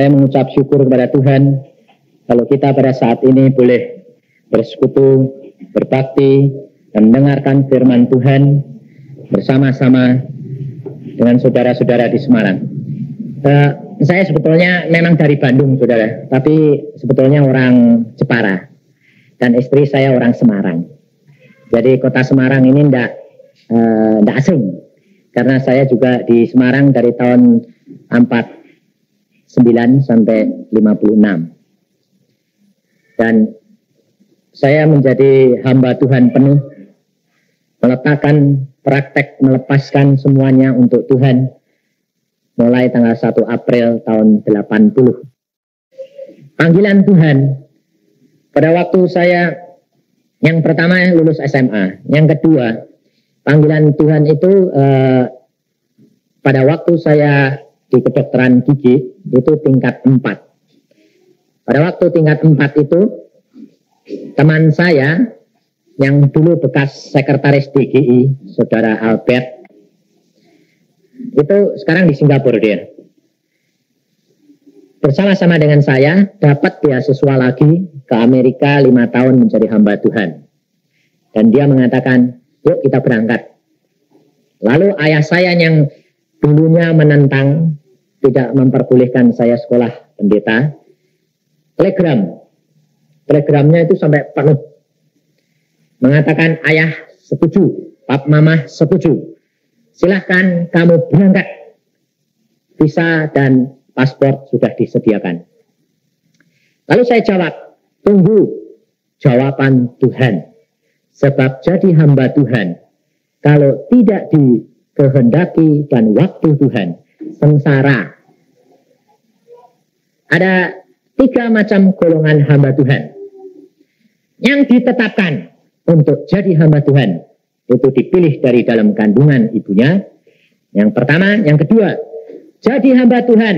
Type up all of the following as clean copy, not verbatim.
saya mengucap syukur kepada Tuhan kalau kita pada saat ini boleh bersekutu, berbakti, dan mendengarkan firman Tuhan bersama-sama dengan saudara-saudara di Semarang. Saya sebetulnya memang dari Bandung, saudara, tapi sebetulnya orang Jepara, dan istri saya orang Semarang. Jadi kota Semarang ini tidak asing, karena saya juga di Semarang dari tahun 49 sampai 56. Dan saya menjadi hamba Tuhan penuh, meletakkan praktek melepaskan semuanya untuk Tuhan mulai tanggal 1 April tahun 80. Panggilan Tuhan pada waktu saya yang pertama lulus SMA, yang kedua panggilan Tuhan itu pada waktu saya di kedokteran gigi itu tingkat 4. Pada waktu tingkat 4 itu teman saya yang dulu bekas sekretaris DGI, saudara Albert, itu sekarang di Singapura dia. Bersama-sama dengan saya dapat beasiswa lagi ke Amerika 5 tahun menjadi hamba Tuhan. Dan dia mengatakan, yuk kita berangkat. Lalu ayah saya yang dulunya menentang, tidak memperbolehkan saya sekolah pendeta, telegramnya itu sampai penuh. Mengatakan, ayah setuju, pap mama setuju. Silahkan kamu berangkat. Visa dan paspor sudah disediakan. Lalu saya jawab, tunggu jawaban Tuhan. Sebab jadi hamba Tuhan, kalau tidak dikehendaki dan waktu Tuhan, sengsara. Ada 3 macam golongan hamba Tuhan yang ditetapkan untuk jadi hamba Tuhan. Itu dipilih dari dalam kandungan ibunya. Yang pertama, yang kedua, jadi hamba Tuhan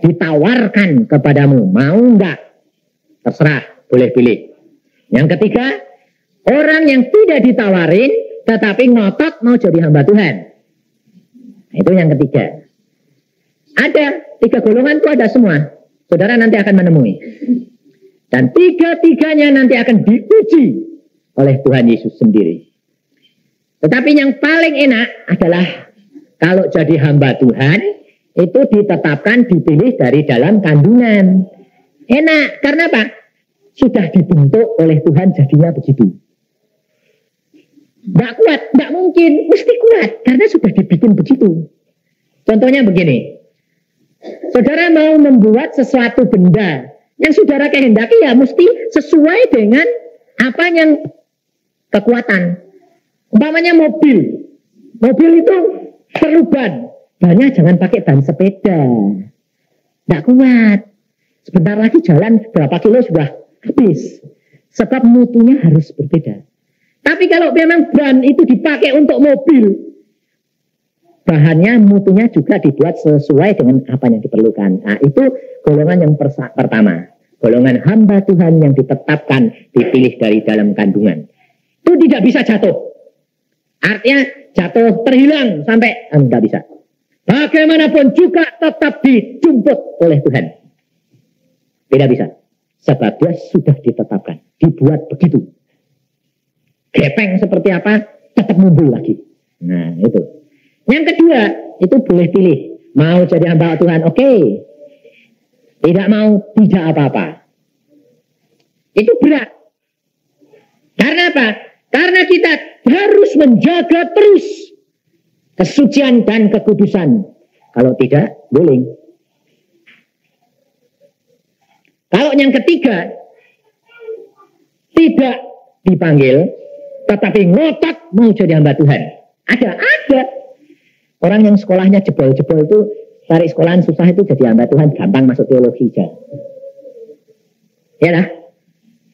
ditawarkan kepadamu, mau enggak? Terserah, boleh pilih. Yang ketiga, orang yang tidak ditawarin tetapi ngotot mau jadi hamba Tuhan. Itu yang ketiga. Ada 3 golongan itu ada semua. Saudara nanti akan menemui. Dan 3-tiganya nanti akan diuji oleh Tuhan Yesus sendiri. Tetapi yang paling enak adalah kalau jadi hamba Tuhan itu ditetapkan, dipilih dari dalam kandungan. Enak, karena apa? Sudah dibentuk oleh Tuhan jadinya begitu. Tidak kuat, tidak mungkin, mesti kuat, karena sudah dibikin begitu. Contohnya begini, saudara mau membuat sesuatu benda yang saudara kehendaki, ya mesti sesuai dengan apa yang kekuatan. Umpamanya mobil itu perlu ban. Bannya jangan pakai ban sepeda. Tidak kuat. Sebentar lagi jalan berapa kilo sudah habis. Sebab mutunya harus berbeda. Tapi kalau memang ban itu dipakai untuk mobil, bahannya, mutunya juga dibuat sesuai dengan apa yang diperlukan. Nah, itu golongan yang pertama. Golongan hamba Tuhan yang ditetapkan, dipilih dari dalam kandungan. Itu tidak bisa jatuh. Artinya jatuh terhilang sampai tidak bisa. Bagaimanapun juga tetap dijemput oleh Tuhan. Tidak bisa. Sebab dia sudah ditetapkan. Dibuat begitu. Gepeng seperti apa, tetap muncul lagi. Nah, itu. Yang kedua, itu boleh pilih. Mau jadi hamba Tuhan, oke. Tidak mau, tidak apa-apa. Itu berat. Karena apa? Karena kita harus menjaga terus kesucian dan kekudusan. Kalau tidak, guling. Kalau yang ketiga, tidak dipanggil, tetapi ngotot mau jadi hamba Tuhan. Ada. Orang yang sekolahnya jebol-jebol itu, cari sekolahan susah itu jadi hamba Tuhan, gampang masuk teologi aja. Ya lah.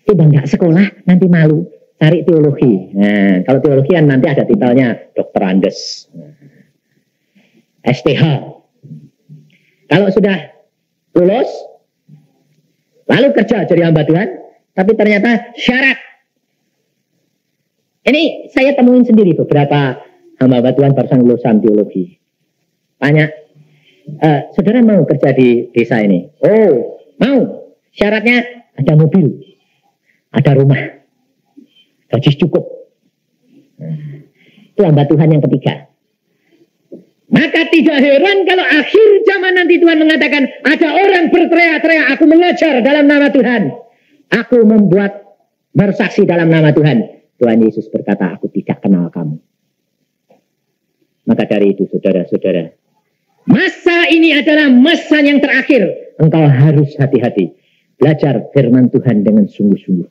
Coba nggak sekolah, nanti malu. Cari teologi. Nah, kalau teologi kan nanti ada titelnya Dr. Andes. STH. Kalau sudah lulus, lalu kerja jadi hamba Tuhan, tapi ternyata syarat. Ini saya temuin sendiri beberapa hamba Tuhan barusan lulusan teologi. Tanya, Saudara mau kerja di desa ini? Oh, mau. Syaratnya ada mobil, ada rumah, gaji cukup. Itu hamba Tuhan yang ketiga. Maka tidak heran kalau akhir zaman nanti Tuhan mengatakan ada orang berteriak-teriak, aku mengajar dalam nama Tuhan, aku membuat bersaksi dalam nama Tuhan. Tuhan Yesus berkata, aku tidak kenal kamu. Maka dari itu saudara-saudara, masa ini adalah masa yang terakhir. Engkau harus hati-hati. Belajar firman Tuhan dengan sungguh-sungguh.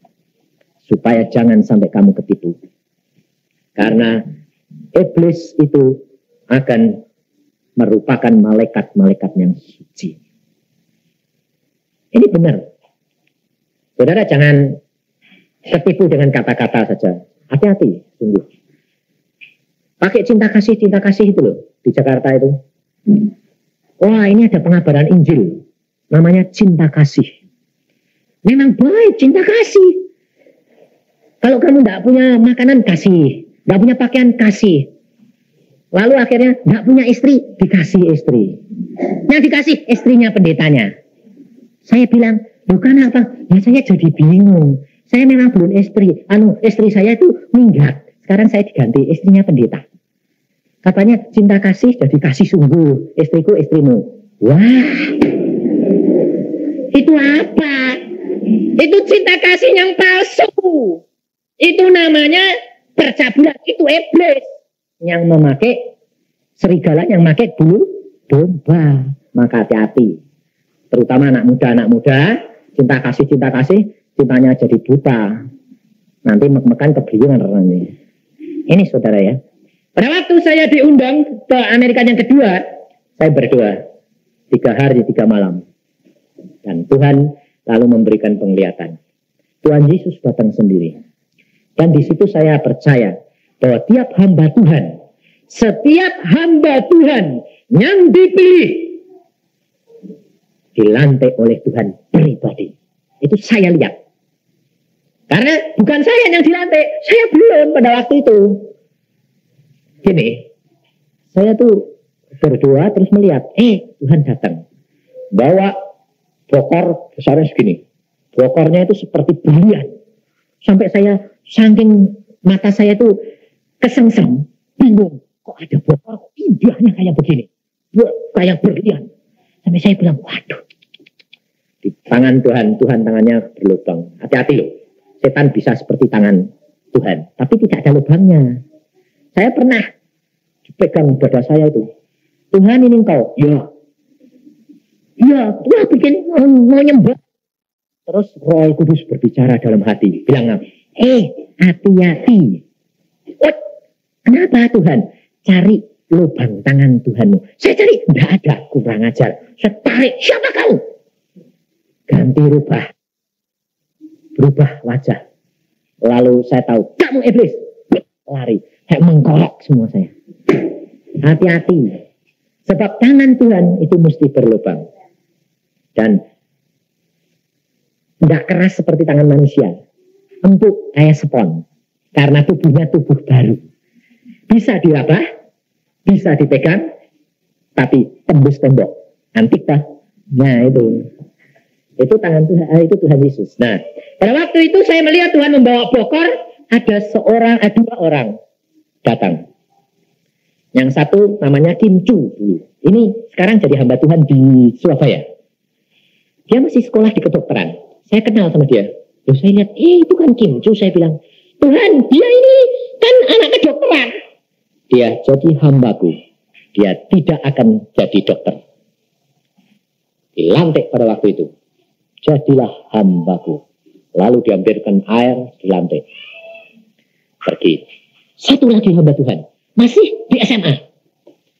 Supaya jangan sampai kamu ketipu. Karena iblis itu akan merupakan malaikat-malaikat yang suci. Ini benar. Saudara jangan ketipu dengan kata-kata saja. Hati-hati, sungguh. Pakai cinta kasih itu loh. Di Jakarta itu. Wah, ini ada pengabaran Injil. Namanya cinta kasih. Memang baik cinta kasih. Kalau kamu tidak punya makanan, kasih. Tidak punya pakaian, kasih. Lalu akhirnya tidak punya istri, dikasih istri. Yang dikasih istrinya pendetanya. Saya bilang, bukan apa? Ya saya jadi bingung. Saya memang belum istri. Istri saya itu minggat. Sekarang saya diganti istrinya pendeta. Katanya cinta kasih jadi kasih sungguh. Istriku istrimu. Wah. Itu apa? Itu cinta kasih yang palsu. Itu namanya percabulan. Itu iblis yang memakai serigala, yang memakai bulu domba. Maka hati-hati. Terutama anak muda, cinta kasih, cintanya jadi buta. Nanti mek-mekan kebingungan orangnya. Ini saudara ya. Pada waktu saya diundang ke Amerika yang kedua, saya berdoa 3 hari 3 malam. Dan Tuhan lalu memberikan penglihatan. Tuhan Yesus datang sendiri. Dan di situ saya percaya bahwa setiap hamba Tuhan yang dipilih, dilantik oleh Tuhan pribadi. Itu saya lihat. Karena bukan saya yang dilantik, saya belum pada waktu itu. Gini, saya tuh berdoa terus melihat, Tuhan datang. Bawa bokor besarnya segini. Bokornya itu seperti berlian. Sampai saya, saking mata saya tuh kesengsem, bingung. Kok ada bokor, kok indahnya kayak begini. Kayak berlian. Sampai saya bilang, waduh. Di tangan Tuhan tangannya berlubang. Hati-hati loh. Setan bisa seperti tangan Tuhan. Tapi tidak ada lubangnya. Saya pernah dipegang dada saya itu. Tuhan ini engkau. Ya, bikin mau nyembah. Terus Roh Kudus berbicara dalam hati. Bilang, hati-hati. Kenapa Tuhan? Cari lubang tangan Tuhanmu. Saya cari, tidak ada, kurang ajar. Saya tarik, siapa kau? Ganti berubah wajah. Lalu saya tahu, kamu iblis. Lari, saya mengkorok semua saya. Hati-hati. Sebab tangan Tuhan itu mesti berlubang. Dan tidak keras seperti tangan manusia. Empuk kayak spons. Karena tubuhnya tubuh baru. Bisa diraba, bisa dipegang, tapi tembus tembok. Antik tak? Nah itu tangan Tuhan, itu Tuhan Yesus. Nah, pada waktu itu saya melihat Tuhan membawa bokor, ada 2 orang datang. Yang satu namanya Kim Chu. Ini sekarang jadi hamba Tuhan di Surabaya. Dia masih sekolah di kedokteran. Saya kenal sama dia. Loh, saya lihat, itu kan Kim Chu. Saya bilang, Tuhan, dia ini kan anak kedokteran. Dia jadi hambaku. Dia tidak akan jadi dokter. Dilantik pada waktu itu. Jadilah hambaku. Lalu diambilkan air, dilantik. Pergi. Satu lagi hamba Tuhan. Masih di SMA.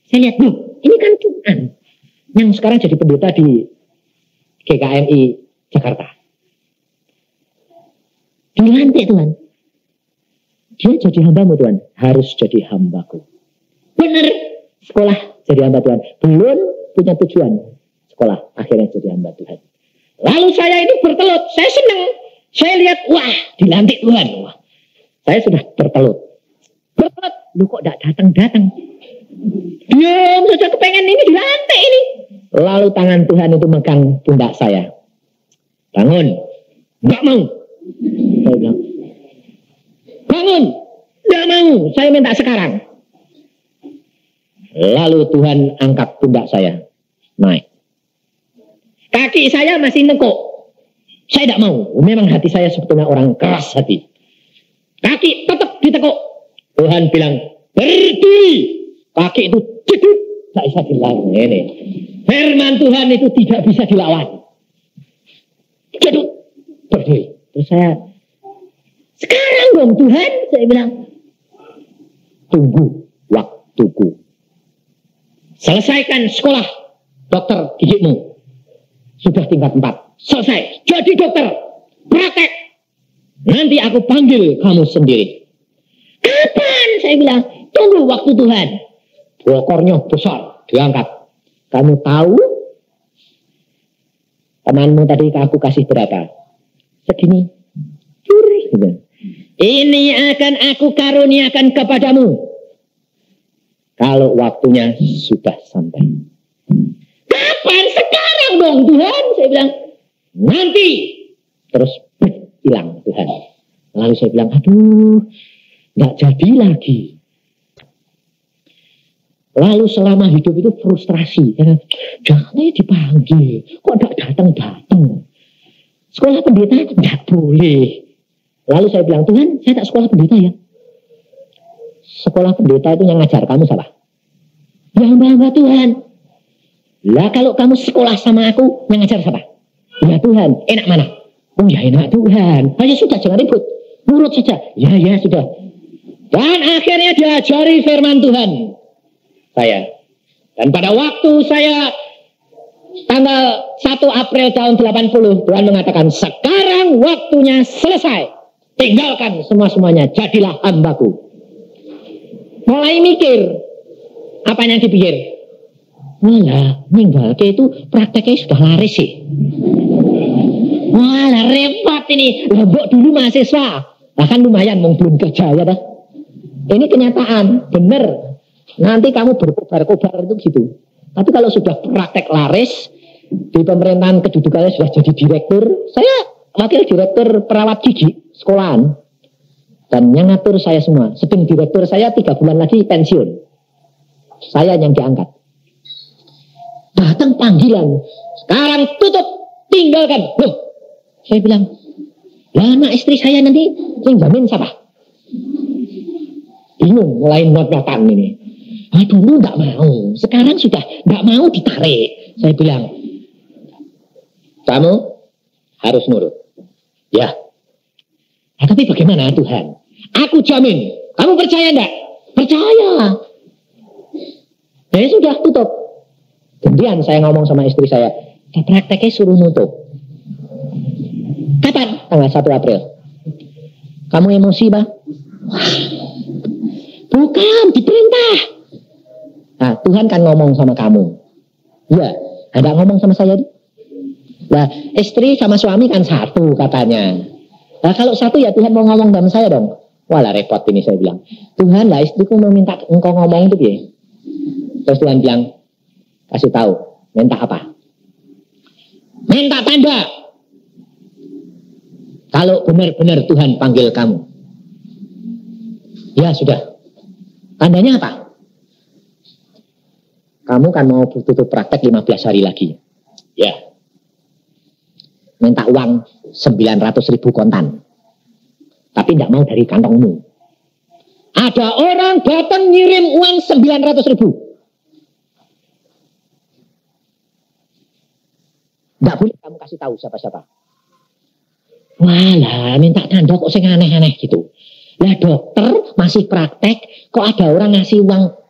Saya lihat, ini kan Tuhan. Yang sekarang jadi pendeta di GKMI Jakarta. Dilantik Tuhan. Dia jadi hambamu Tuhan. Harus jadi hambaku. Benar. Sekolah jadi hamba Tuhan. Belum punya tujuan. Sekolah. Akhirnya jadi hamba Tuhan. Lalu saya ini bertelut. Saya senang. Saya lihat, wah, dilantik Tuhan. Wah, saya sudah bertelut. Lu kok tidak datang-datang? Diam saja, kepengen ini dilantik ini. Lalu tangan Tuhan itu megang pundak saya. Bangun. Enggak mau. Saya bilang, bangun. Enggak mau. Saya minta sekarang. Lalu Tuhan angkat pundak saya. Naik. Kaki saya masih nekuk. Saya tidak mau. Memang hati saya sebetulnya orang keras hati. Kaki tetap ditekuk. Tuhan bilang, berdiri. Kaki itu jedut. Tak bisa dilawan. Ini. Firman Tuhan itu tidak bisa dilawan. Jedut. Berdiri. Terus saya, sekarang dong Tuhan. Saya bilang, tunggu waktuku. Selesaikan sekolah dokter gigimu. Sudah tingkat 4. Selesai. Jadi dokter. Praktek. Nanti aku panggil kamu sendiri. Kapan? Saya bilang, tunggu waktu Tuhan. Bokornya besar. Diangkat. Kamu tahu temanmu tadi aku kasih berapa? Segini. Ini akan aku karuniakan kepadamu. Kalau waktunya sudah sampai. Kapan? Sekarang dong Tuhan. Saya bilang, nanti. Terus hilang Tuhan. Lalu saya bilang, aduh, nggak jadi lagi. Lalu selama hidup itu frustrasi. Jangan dipanggil. Kok nggak datang-datang? Sekolah pendeta nggak boleh. Lalu saya bilang, Tuhan, saya tak sekolah pendeta ya. Sekolah pendeta itu yang ngajar kamu siapa? Yang bangga Tuhan. Lah kalau kamu sekolah sama aku, yang ngajar siapa? Ya Tuhan. Enak mana? Oh ya enak Tuhan. Ayo sudah, jangan ribut. Nurut saja. Ya sudah. Dan akhirnya diajari firman Tuhan. Saya. Dan pada waktu saya tanggal 1 April tahun 80, Tuhan mengatakan, sekarang waktunya selesai. Tinggalkan semua-semuanya. Jadilah hambaku. Mulai mikir. Apa yang dipikir? Walah, ninggal itu prakteknya sudah laris sih. Walah, repot ini. Lombok dulu mahasiswa. Bahkan lumayan, belum kerja ya dah. Ini kenyataan, bener. Nanti kamu berkobar-kobar itu gitu. Tapi kalau sudah praktek laris, di pemerintahan kedudukannya sudah jadi direktur. Saya wakil direktur perawat gigi sekolahan. Dan yang ngatur saya semua. Sedang direktur saya 3 bulan lagi pensiun. Saya yang diangkat. Datang panggilan. Sekarang tutup. Tinggalkan. Loh. Saya bilang, lah anak istri saya nanti yang jamin siapa? Bingung. Mulai not-notan ini. Dulu gak mau. Sekarang sudah gak mau ditarik. Saya bilang, kamu harus nurut. Ya. Tapi bagaimana Tuhan? Aku jamin. Kamu percaya enggak? Percaya. Ya sudah, tutup. Kemudian saya ngomong sama istri saya, prakteknya suruh nutup. Kapan? Tanggal 1 April. Kamu emosi, Pak? Bukan, diperintah. Nah, Tuhan kan ngomong sama kamu. Ya, ada ngomong sama saya. Nah, istri sama suami kan satu katanya. Nah, kalau satu ya Tuhan mau ngomong sama saya dong. Walah repot ini saya bilang. Tuhan lah istriku meminta engkau ngomong itu ya. Terus Tuhan bilang, kasih tahu, minta apa? Minta tanda. Kalau benar-benar Tuhan panggil kamu. Ya sudah. Tandanya apa? Kamu kan mau tutup praktek 15 hari lagi. Ya. Minta uang 900.000 kontan. Tapi tidak mau dari kantongmu. Ada orang datang ngirim uang 900.000. Tidak boleh kamu kasih tahu siapa-siapa. Walah, minta tanda kok sing aneh-aneh gitu. Lah dokter masih praktek, kok ada orang ngasih uang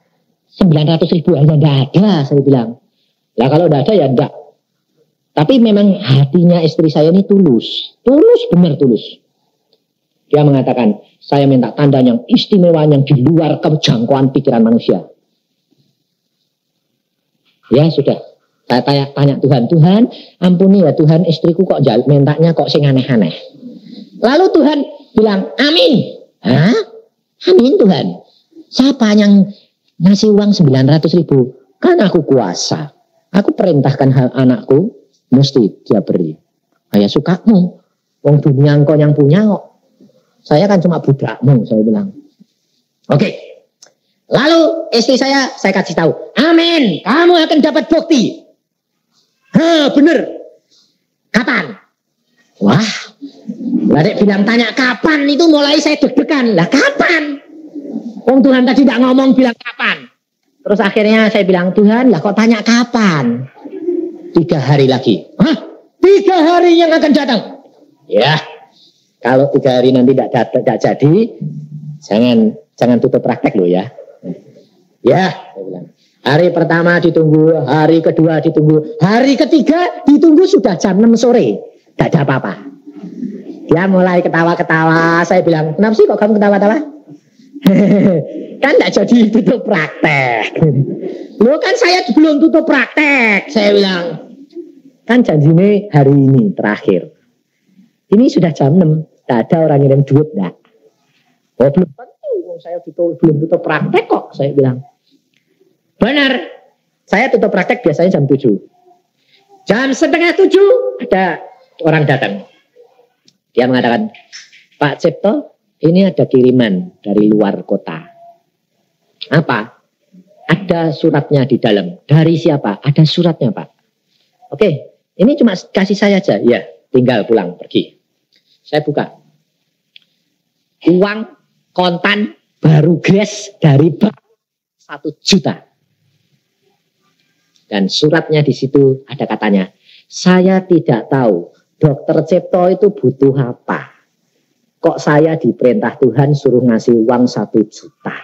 900.000 aja tidak ada, saya bilang. Lah kalau tidak ada ya enggak. Tapi memang hatinya istri saya ini tulus. Tulus, benar tulus. Dia mengatakan, saya minta tanda yang istimewa yang di luar kejangkauan pikiran manusia. Ya sudah. Saya tanya Tuhan, Tuhan ampuni ya Tuhan, istriku kok mintanya kok sing aneh-aneh. Lalu Tuhan bilang, amin. Hah? Amin Tuhan. Siapa yang ngasih uang 900.000. Kan aku kuasa. Aku perintahkan anakku, mesti dia beri. Ya sukamu. Wong dunia engkau yang punya kok. Saya kan cuma budakmu, saya bilang. Oke. Lalu istri saya kasih tahu. Amin, kamu akan dapat bukti. Bener. Kapan? Wah, Ladek bilang tanya kapan, itu mulai saya deg-degan. Lah kapan? Wong Tuhan tadi tidak ngomong bilang kapan. Terus akhirnya saya bilang, Tuhan lah kok tanya kapan? 3 hari lagi. 3 hari yang akan datang. Ya, kalau 3 hari nanti tidak jadi, jangan tutup praktek loh ya. Ya, saya bilang. Hari pertama ditunggu, hari kedua ditunggu, hari ketiga ditunggu sudah jam 6 sore. Tidak ada apa-apa. Dia mulai ketawa-ketawa. Saya bilang, kenapa sih kok kamu ketawa-tawa? Kan tidak jadi tutup praktek. Loh kan saya belum tutup praktek. Saya bilang, kan janjinya hari ini terakhir. Ini sudah jam 6. Tidak ada orang yang duit enggak. Oh belum tentu. Saya belum tutup praktek kok. Saya bilang. Benar. Saya tutup praktek biasanya jam 7. Jam 6:30 ada orang datang. Dia mengatakan, Pak Cipto, ini ada kiriman dari luar kota. Apa? Ada suratnya di dalam. Dari siapa? Ada suratnya, Pak. Oke, ini cuma kasih saya aja. Ya, tinggal pulang, pergi. Saya buka. Uang kontan baru gres dari bank 1 juta. Dan suratnya di situ ada katanya, saya tidak tahu Dokter Cipto itu butuh apa. Kok saya diperintah Tuhan suruh ngasih uang 1 juta.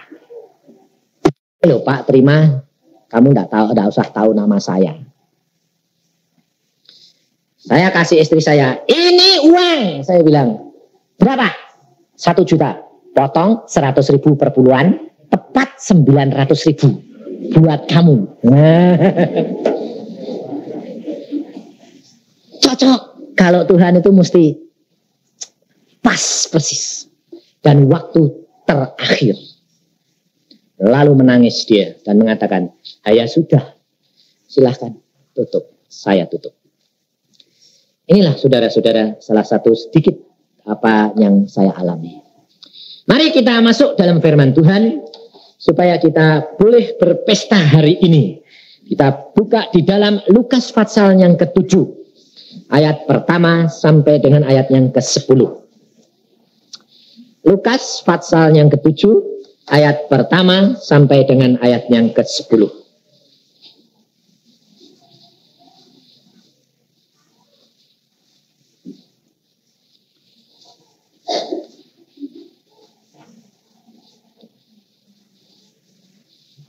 Loh Pak, terima. Kamu tidak usah tahu nama saya. Saya kasih istri saya, ini uang. Saya bilang, berapa? 1 juta. Potong 100.000 per bulan, tepat 900.000 buat kamu. Cocok. Kalau Tuhan itu mesti pas persis. Dan waktu terakhir. Lalu menangis dia dan mengatakan, ya sudah, silahkan tutup. Saya tutup. Inilah saudara-saudara salah satu sedikit apa yang saya alami. Mari kita masuk dalam firman Tuhan supaya kita boleh berpesta hari ini. Kita buka di dalam Lukas pasal yang ke-7. Ayat pertama sampai dengan ayat yang ke-10. Lukas pasal yang ke-7. Ayat pertama sampai dengan ayat yang ke-10.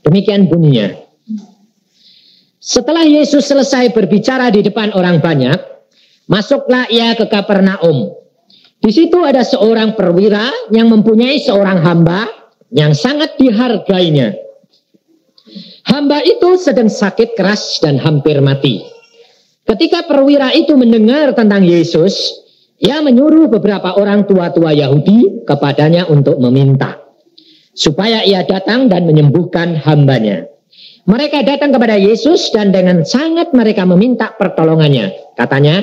Demikian bunyinya. Setelah Yesus selesai berbicara di depan orang banyak, masuklah ia ke Kapernaum. Di situ ada seorang perwira yang mempunyai seorang hamba yang sangat dihargainya. Hamba itu sedang sakit keras dan hampir mati. Ketika perwira itu mendengar tentang Yesus, ia menyuruh beberapa orang tua-tua Yahudi kepadanya untuk meminta supaya ia datang dan menyembuhkan hambanya. Mereka datang kepada Yesus dan dengan sangat mereka meminta pertolongannya. Katanya,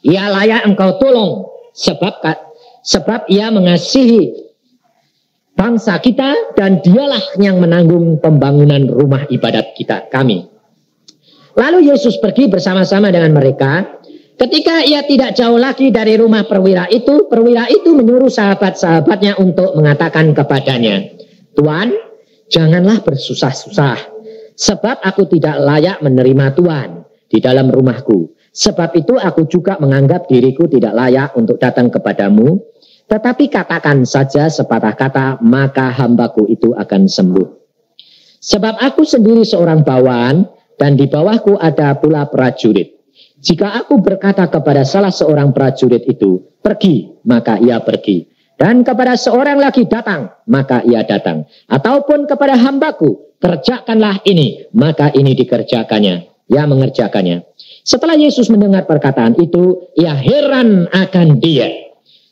ia layak engkau tolong sebab ia mengasihi bangsa kita dan dialah yang menanggung pembangunan rumah ibadat kami. Lalu Yesus pergi bersama-sama dengan mereka. Ketika ia tidak jauh lagi dari rumah perwira itu menyuruh sahabat-sahabatnya untuk mengatakan kepadanya, Tuan, janganlah bersusah-susah. Sebab aku tidak layak menerima Tuhan di dalam rumahku. Sebab itu aku juga menganggap diriku tidak layak untuk datang kepadamu. Tetapi katakan saja sepatah kata, maka hambaku itu akan sembuh. Sebab aku sendiri seorang bawahan, dan di bawahku ada pula prajurit. Jika aku berkata kepada salah seorang prajurit itu, pergi, maka ia pergi. Dan kepada seorang lagi datang, maka ia datang. Ataupun kepada hambaku, kerjakanlah ini, maka ini dikerjakannya. Ia mengerjakannya. Setelah Yesus mendengar perkataan itu, ia heran akan dia.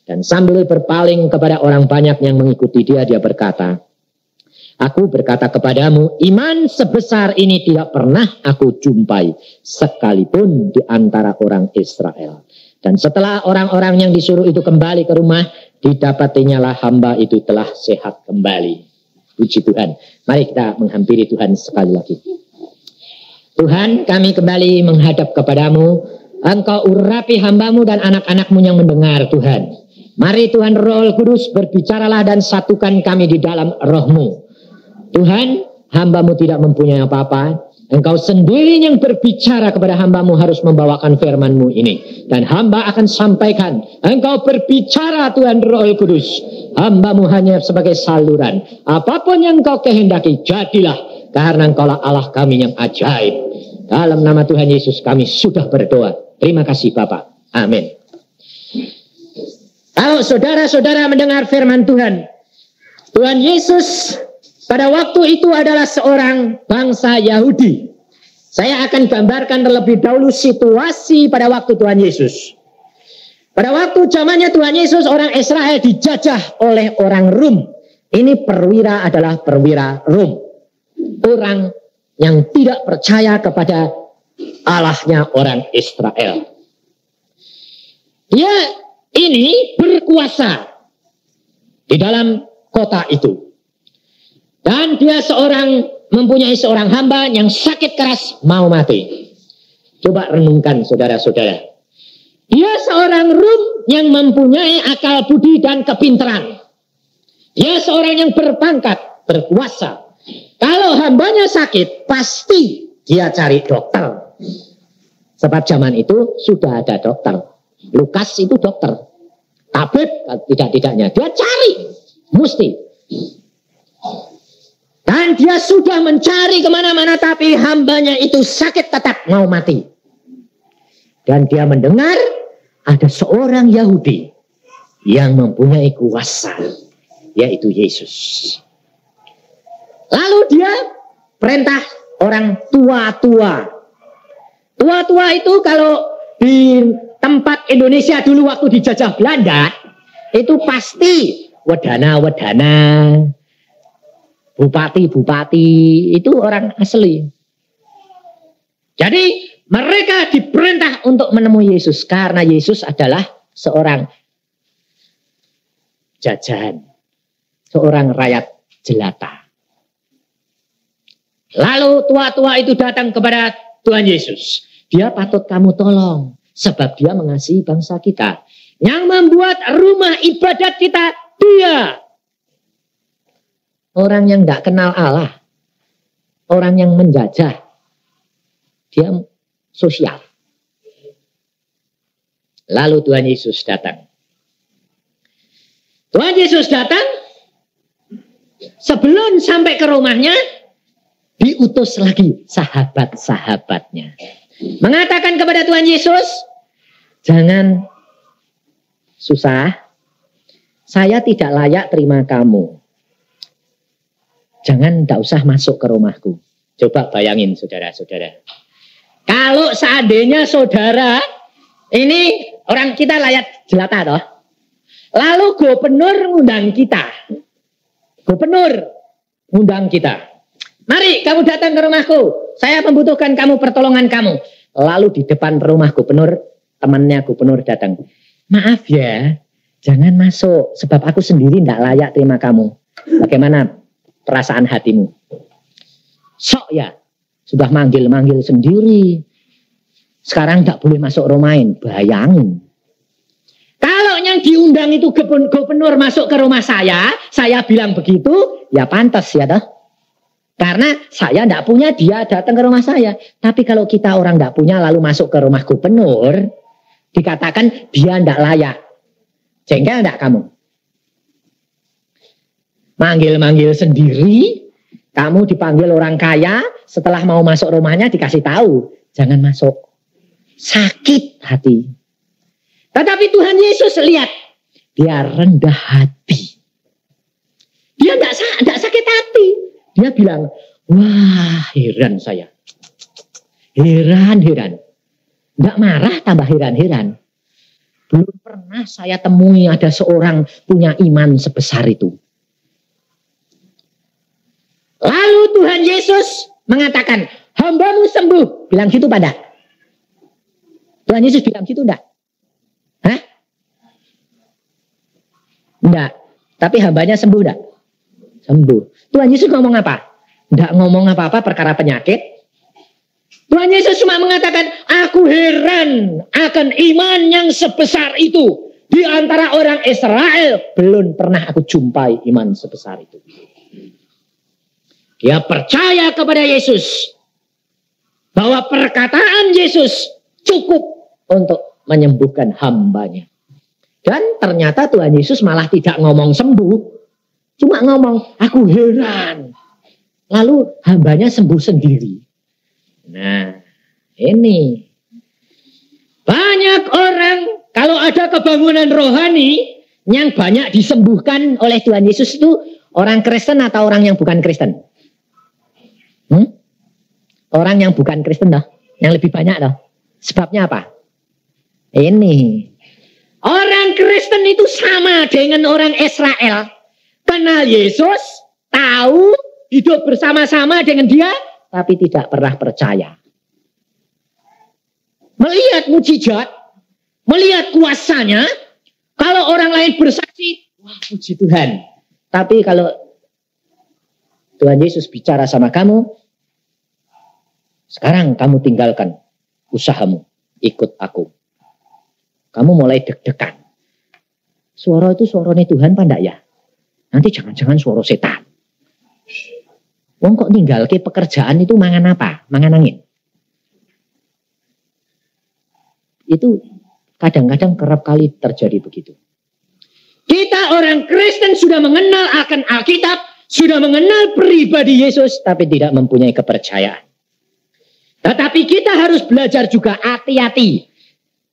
Dan sambil berpaling kepada orang banyak yang mengikuti dia, dia berkata, Aku berkata kepadamu, iman sebesar ini tidak pernah aku jumpai sekalipun di antara orang Israel. Dan setelah orang-orang yang disuruh itu kembali ke rumah, didapatinya lah hamba itu telah sehat kembali. Puji Tuhan. Mari kita menghampiri Tuhan sekali lagi. Tuhan, kami kembali menghadap kepadamu. Engkau urapi hambamu dan anak-anakmu yang mendengar, Tuhan. Mari Tuhan Roh Kudus berbicaralah dan satukan kami di dalam roh-Mu. Tuhan, hambamu tidak mempunyai apa-apa. Engkau sendiri yang berbicara kepada hambamu harus membawakan firman-Mu ini. Dan hamba akan sampaikan. Engkau berbicara Tuhan Roh Kudus. Hambamu hanya sebagai saluran. Apapun yang Engkau kehendaki, jadilah. Karena Engkaulah Allah kami yang ajaib. Dalam nama Tuhan Yesus kami sudah berdoa. Terima kasih Bapak. Amin. Kalau saudara-saudara mendengar firman Tuhan. Tuhan Yesus pada waktu itu adalah seorang bangsa Yahudi. Saya akan gambarkan terlebih dahulu situasi pada waktu Tuhan Yesus. Pada waktu zamannya Tuhan Yesus, orang Israel dijajah oleh orang Rom. Ini perwira adalah perwira Rom. Orang yang tidak percaya kepada Allahnya orang Israel. Dia ini berkuasa di dalam kota itu. Dan dia mempunyai seorang hamba yang sakit keras mau mati. Coba renungkan saudara-saudara. Dia seorang Rom yang mempunyai akal budi dan kepintaran. Dia seorang yang berpangkat, berkuasa. Kalau hambanya sakit, pasti dia cari dokter. Sebab zaman itu sudah ada dokter. Lukas itu dokter. Tabib tidak-tidaknya. Dia cari. Mesti. Dan dia sudah mencari kemana-mana, tapi hambanya itu sakit tetap mau mati. Dan dia mendengar ada seorang Yahudi yang mempunyai kuasa, yaitu Yesus. Lalu dia perintah orang tua-tua. Tua-tua itu kalau di tempat Indonesia dulu waktu dijajah Belanda, itu pasti wedana-wedana, bupati-bupati, itu orang asli. Jadi mereka diperintah untuk menemui Yesus karena Yesus adalah seorang jajahan, seorang rakyat jelata. Lalu tua-tua itu datang kepada Tuhan Yesus. Dia patut kamu tolong sebab dia mengasihi bangsa kita. Yang membuat rumah ibadat kita dia. Orang yang tidak kenal Allah. Orang yang menjajah. Dia sosial. Lalu Tuhan Yesus datang. Tuhan Yesus datang. Sebelum sampai ke rumahnya, diutus lagi sahabat-sahabatnya. Mengatakan kepada Tuhan Yesus, jangan susah. Saya tidak layak terima kamu. Jangan, tidak usah masuk ke rumahku. Coba bayangin saudara-saudara. Kalau seandainya saudara, ini orang kita layak jelata toh. Lalu gubernur undang kita. Gubernur undang kita. Mari kamu datang ke rumahku. Saya membutuhkan kamu, pertolongan kamu. Lalu di depan rumah gubernur, temannya gubernur datang. Maaf ya, jangan masuk. Sebab aku sendiri tidak layak terima kamu. Bagaimana perasaan hatimu? Sok ya, sudah manggil-manggil sendiri. Sekarang tidak boleh masuk rumahin. Bayangin. Kalau yang diundang itu gubernur masuk ke rumah saya bilang begitu, ya pantas ya toh. Karena saya tidak punya, dia datang ke rumah saya. Tapi kalau kita orang tidak punya lalu masuk ke rumah gubernur, dikatakan dia tidak layak. Jengkel tidak kamu? Manggil-manggil sendiri, kamu dipanggil orang kaya, setelah mau masuk rumahnya dikasih tahu, jangan masuk. Sakit hati. Tetapi Tuhan Yesus lihat, dia rendah hati. Dia tidak sakit hati. Dia bilang, wah heran saya. Heran. Tidak marah, tambah heran. Belum pernah saya temui ada seorang punya iman sebesar itu. Lalu Tuhan Yesus mengatakan, hambamu sembuh. Bilang gitu pada. Tuhan Yesus bilang gitu enggak? Hah? Enggak. Tapi hambanya sembuh enggak? Sembuh. Tuhan Yesus ngomong apa? Enggak ngomong apa-apa perkara penyakit. Tuhan Yesus cuma mengatakan, aku heran akan iman yang sebesar itu. Di antara orang Israel, belum pernah aku jumpai iman sebesar itu. Dia percaya kepada Yesus. Bahwa perkataan Yesus cukup untuk menyembuhkan hambanya. Dan ternyata Tuhan Yesus malah tidak ngomong sembuh. Cuma ngomong, aku heran. Lalu hambanya sembuh sendiri. Nah, ini. Banyak orang, kalau ada kebangunan rohani, yang banyak disembuhkan oleh Tuhan Yesus itu orang Kristen atau orang yang bukan Kristen? Orang yang bukan Kristen dah, yang lebih banyak dah. Sebabnya apa? Ini. Orang Kristen itu sama dengan orang Israel. Kenal Yesus, tahu, hidup bersama-sama dengan dia, tapi tidak pernah percaya. Melihat mujizat, melihat kuasanya, kalau orang lain bersaksi, wah puji Tuhan. Tapi kalau Tuhan Yesus bicara sama kamu, sekarang kamu tinggalkan usahamu, ikut aku. Kamu mulai deg-degan. Suara itu suaranya Tuhan apa enggak ya? Nanti jangan-jangan suara setan. Wong kok tinggal ke pekerjaan itu mangan apa? Mangan angin. Itu kadang-kadang kerap kali terjadi begitu. Kita orang Kristen sudah mengenal akan Alkitab, sudah mengenal pribadi Yesus, tapi tidak mempunyai kepercayaan. Tetapi kita harus belajar juga hati-hati.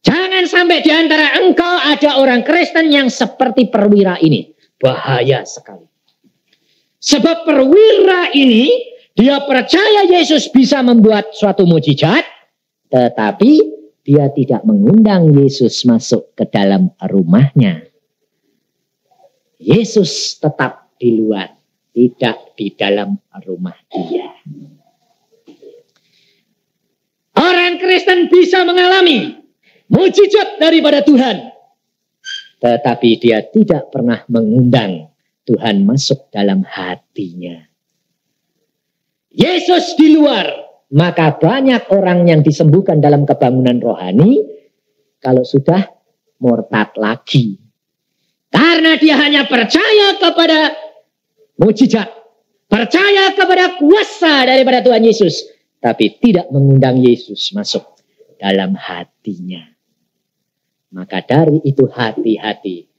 Jangan sampai di antara engkau ada orang Kristen yang seperti perwira ini. Bahaya sekali. Sebab perwira ini, dia percaya Yesus bisa membuat suatu mujizat, tetapi dia tidak mengundang Yesus masuk ke dalam rumahnya. Yesus tetap di luar, tidak di dalam rumah dia. Orang Kristen bisa mengalami mujizat daripada Tuhan. Tetapi dia tidak pernah mengundang Tuhan masuk dalam hatinya. Yesus di luar, maka banyak orang yang disembuhkan dalam kebangunan rohani, kalau sudah murtad lagi. Karena dia hanya percaya kepada mujizat, percaya kepada kuasa daripada Tuhan Yesus, tapi tidak mengundang Yesus masuk dalam hatinya. Maka dari itu hati-hati.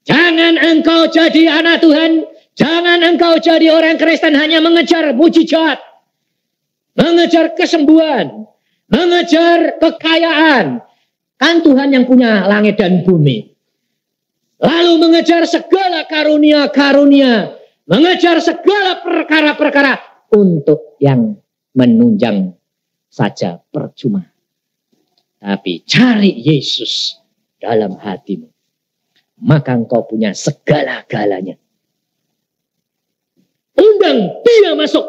Jangan engkau jadi anak Tuhan, jangan engkau jadi orang Kristen hanya mengejar mujizat, mengejar kesembuhan, mengejar kekayaan. Kan Tuhan yang punya langit dan bumi. Lalu mengejar segala karunia-karunia, mengejar segala perkara-perkara untuk yang menunjang saja percuma. Tapi cari Yesus dalam hatimu, maka engkau punya segala-galanya. Undang dia masuk.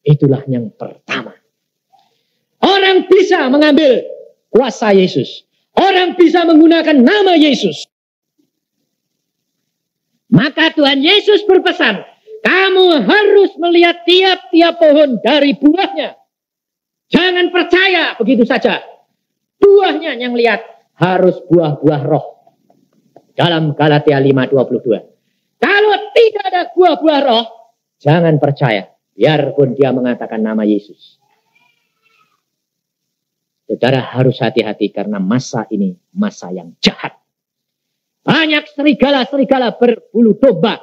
Itulah yang pertama. Orang bisa mengambil kuasa Yesus. Orang bisa menggunakan nama Yesus. Maka Tuhan Yesus berpesan, kamu harus melihat tiap-tiap pohon dari buahnya. Jangan percaya begitu saja. Buahnya yang lihat harus buah-buah roh. Dalam Galatia 5:22. Kalau tidak ada buah-buah roh, jangan percaya. Biarpun dia mengatakan nama Yesus. Saudara harus hati-hati karena masa ini masa yang jahat. Banyak serigala-serigala berbulu domba.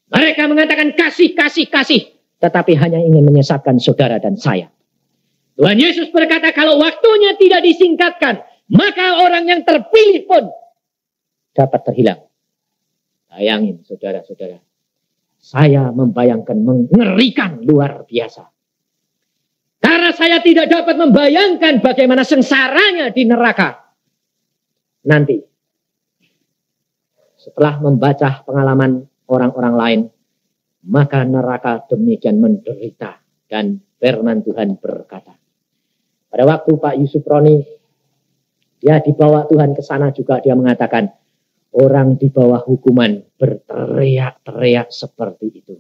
Mereka mengatakan kasih, kasih, kasih. Tetapi hanya ingin menyesatkan saudara dan saya. Tuhan Yesus berkata kalau waktunya tidak disingkatkan, maka orang yang terpilih pun dapat terhilang. Bayangin saudara-saudara. Saya membayangkan mengerikan luar biasa. Karena saya tidak dapat membayangkan bagaimana sengsaranya di neraka. Nanti. Setelah membaca pengalaman orang-orang lain, maka neraka demikian menderita. Dan firman Tuhan berkata, pada waktu Pak Yusuf Roni, dia dibawa Tuhan ke sana juga, dia mengatakan, orang di bawah hukuman berteriak-teriak seperti itu.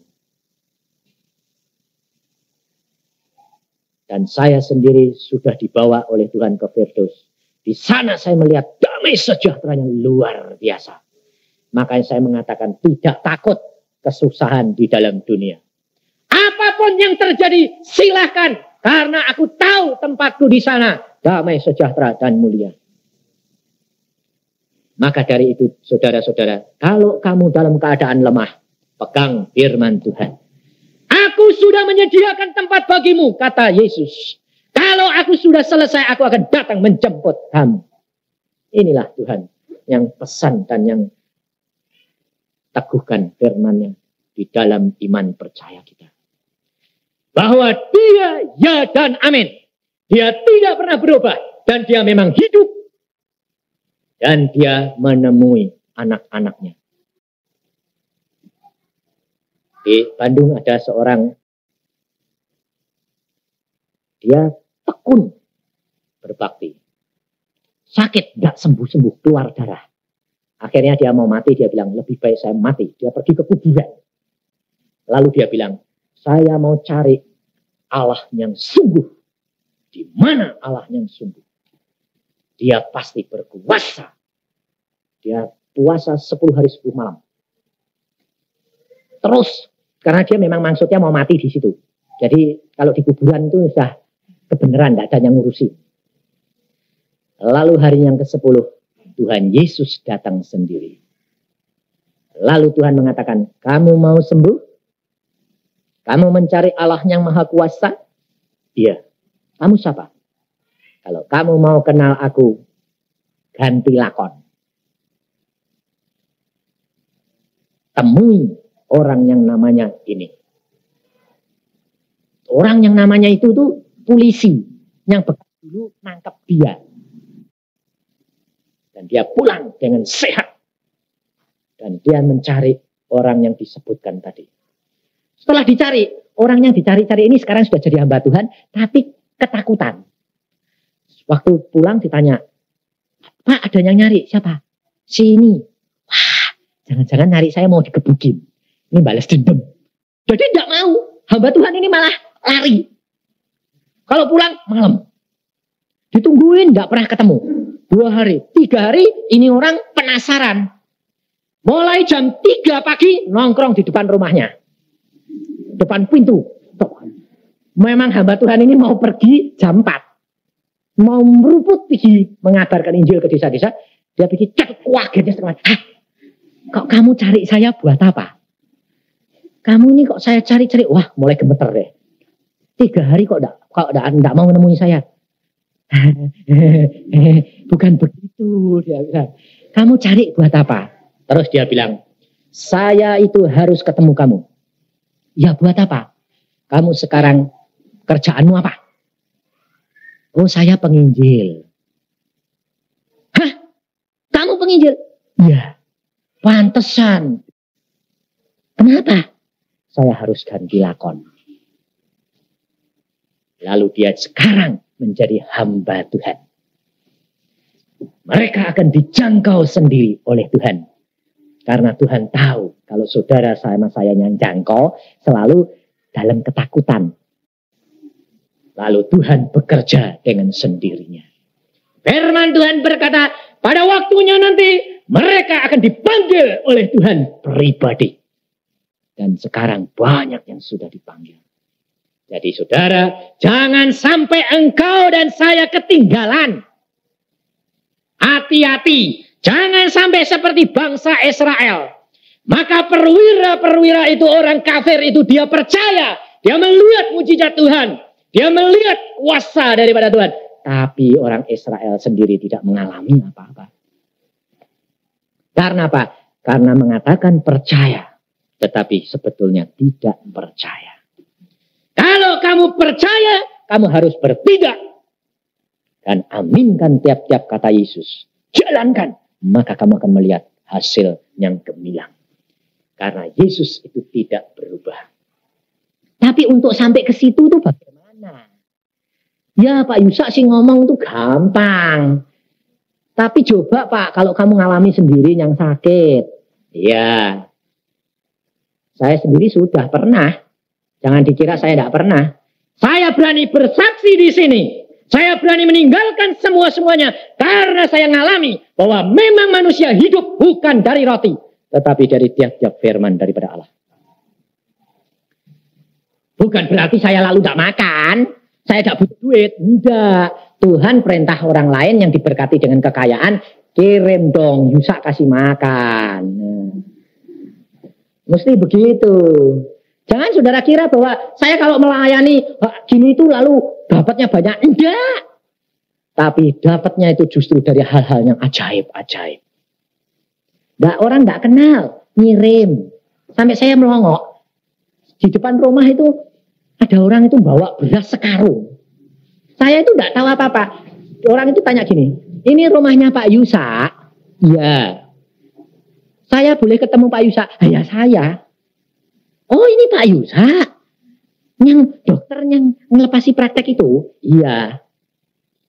Dan saya sendiri sudah dibawa oleh Tuhan ke Firdaus. Di sana saya melihat damai sejahtera yang luar biasa. Makanya saya mengatakan tidak takut kesusahan di dalam dunia. Apapun yang terjadi silahkan. Karena aku tahu tempatku di sana. Damai sejahtera dan mulia. Maka dari itu saudara-saudara, kalau kamu dalam keadaan lemah, pegang firman Tuhan. Aku sudah menyediakan tempat bagimu, kata Yesus. Kalau aku sudah selesai, aku akan datang menjemput kamu. Inilah Tuhan yang pesan dan yang teguhkan firman-Nya di dalam iman percaya kita. Bahwa dia ya dan amin. Dia tidak pernah berubah. Dan dia memang hidup. Dan dia menemui anak-anaknya. Di Bandung ada seorang, dia tekun berbakti. Sakit, tidak sembuh-sembuh, keluar darah. Akhirnya dia mau mati, dia bilang, lebih baik saya mati. Dia pergi ke kuburan. Lalu dia bilang, saya mau cari Allah yang sungguh. Di mana Allah yang sungguh? Dia pasti berkuasa. Dia puasa 10 hari 10 malam. Terus, karena dia memang maksudnya mau mati di situ. Jadi kalau di kuburan itu sudah kebenaran, tidak ada yang ngurusi. Lalu hari yang ke-10, Tuhan Yesus datang sendiri. Lalu Tuhan mengatakan, kamu mau sembuh? Kamu mencari Allah yang maha kuasa? Iya. Kamu siapa? Kalau kamu mau kenal aku, ganti lakon. Temui orang yang namanya ini. Orang yang namanya itu tuh polisi yang bekas dulu nangkap dia. Dan dia pulang dengan sehat. Dan dia mencari orang yang disebutkan tadi. Setelah dicari, orang yang dicari-cari ini sekarang sudah jadi hamba Tuhan, tapi ketakutan. Waktu pulang ditanya, Pak ada yang nyari, siapa? Si ini. Wah, jangan-jangan nyari saya mau digebukin. Ini balas dendam. Jadi tidak mau. Hamba Tuhan ini malah lari. Kalau pulang malam. Ditungguin tidak pernah ketemu. 2 hari, 3 hari ini orang penasaran. Mulai jam 3 pagi nongkrong di depan rumahnya. Depan pintu. Memang hamba Tuhan ini mau pergi jam 4. Mau meruput pergi mengabarkan Injil ke desa-desa. Dia pikir kagetnya setengah. Hah? Kok kamu cari saya buat apa? Kamu ini kok saya cari-cari. Wah mulai gemeter deh. 3 hari kok enggak mau menemui saya. Bukan begitu. Dia bilang. Kamu cari buat apa? Terus dia bilang. Saya itu harus ketemu kamu. Ya buat apa? Kamu sekarang kerjaanmu apa? Oh saya penginjil. Hah? Kamu penginjil? Ya. Pantesan. Kenapa? Saya harus ganti lakon. Lalu dia sekarang menjadi hamba Tuhan. Mereka akan dijangkau sendiri oleh Tuhan. Karena Tuhan tahu kalau saudara sama saya yang jangkau selalu dalam ketakutan. Lalu Tuhan bekerja dengan sendirinya. Firman Tuhan berkata, pada waktunya nanti mereka akan dipanggil oleh Tuhan pribadi. Dan sekarang banyak yang sudah dipanggil. Jadi saudara, jangan sampai engkau dan saya ketinggalan. Hati-hati, jangan sampai seperti bangsa Israel. Maka perwira-perwira itu, orang kafir itu, dia percaya. Dia melihat mujizat Tuhan. Dia melihat kuasa daripada Tuhan. Tapi orang Israel sendiri tidak mengalami apa-apa. Karena apa? Karena mengatakan percaya. Tetapi sebetulnya tidak percaya. Kalau kamu percaya, kamu harus bertindak. Dan aminkan tiap-tiap kata Yesus. Jalankan. Maka kamu akan melihat hasil yang gemilang. Karena Yesus itu tidak berubah. Tapi untuk sampai ke situ tuh bagaimana? Ya Pak Yusak sih ngomong tuh gampang. Tapi coba Pak, kalau kamu ngalami sendiri yang sakit. Ya, saya sendiri sudah pernah. Jangan dikira saya tidak pernah. Saya berani bersaksi di sini. Saya berani meninggalkan semuanya. Karena saya ngalami bahwa memang manusia hidup bukan dari roti, tetapi dari tiap-tiap firman daripada Allah. Bukan berarti saya lalu tidak makan. Saya tidak butuh duit. Tidak. Tuhan perintah orang lain yang diberkati dengan kekayaan. Kirim dong, Yusak kasih makan. Mesti begitu. Jangan saudara kira bahwa saya kalau melayani gini itu lalu dapatnya banyak. Enggak. Tapi dapatnya itu justru dari hal-hal yang ajaib-ajaib. Orang tidak kenal. Ngirim. Sampai saya melongok. Di depan rumah itu ada orang itu bawa beras sekarung. Saya itu tidak tahu apa-apa. Orang itu tanya gini. Ini rumahnya Pak Yusak? Iya. Saya boleh ketemu Pak Yusak? Ya saya. Oh ini Pak Yusak, yang dokter yang melepasi praktek itu? Iya.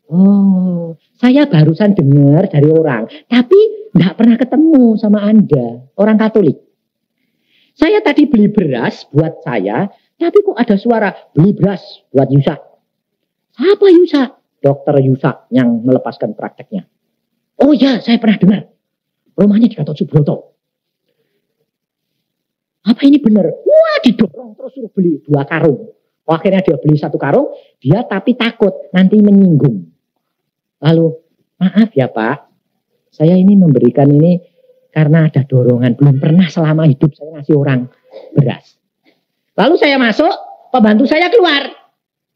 Oh, saya barusan dengar dari orang, tapi tidak pernah ketemu sama Anda, orang Katolik. Saya tadi beli beras buat saya, tapi kok ada suara beli beras buat Yusak. Siapa Yusak? Dokter Yusak yang melepaskan prakteknya. Oh ya, saya pernah dengar. Rumahnya di Gatot Subroto. Apa ini benar? Wah, didorong terus suruh beli 2 karung. Oh, akhirnya dia beli 1 karung, dia tapi takut nanti menyinggung. Lalu, maaf ya Pak, saya ini memberikan ini karena ada dorongan. Belum pernah selama hidup saya ngasih orang beras. Lalu saya masuk, pembantu saya keluar.